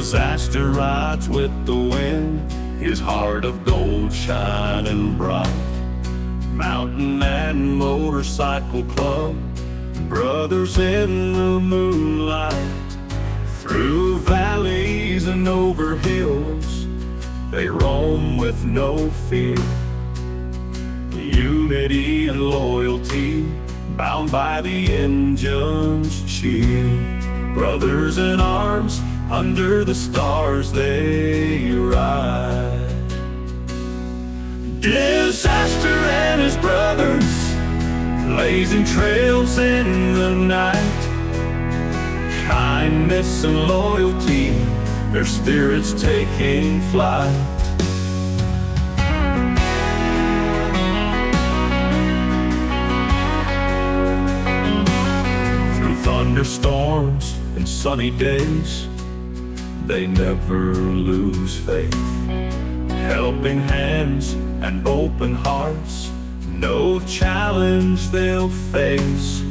Disaster rides with the wind, his heart of gold shining bright. Mountain and motorcycle club, brothers in the moonlight. Through valleys and over hills, they roam with no fear. Unity and loyalty, bound by the engine's cheer. Brothers in arms, under the stars they ride. Disaster and his brothers, blazing trails in the night. Kindness and loyalty, their spirits taking flight. Through thunderstorms and sunny days, they never lose faith. Helping hands and open hearts, no challenge they'll face.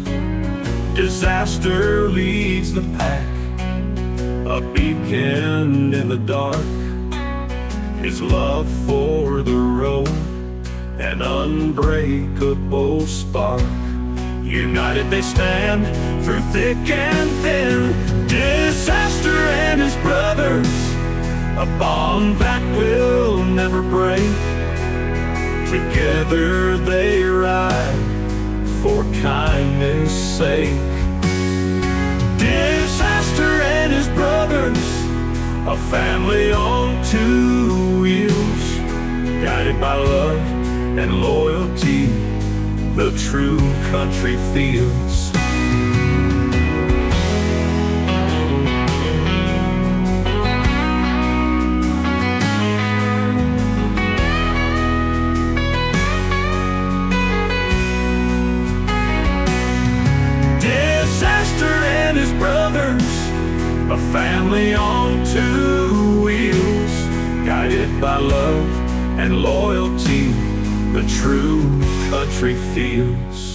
Disaster leads the pack, a beacon in the dark. His love for the road, an unbreakable spark. United they stand through thick and thin. Disaster and his brothers, a bond that will never break. Together they ride for kindness' sake. Disaster and his brothers, a family on two wheels, guided by love and loyalty, the true country feels. Disaster and his brothers, a family on two wheels, guided by love and loyalty, the true country feels.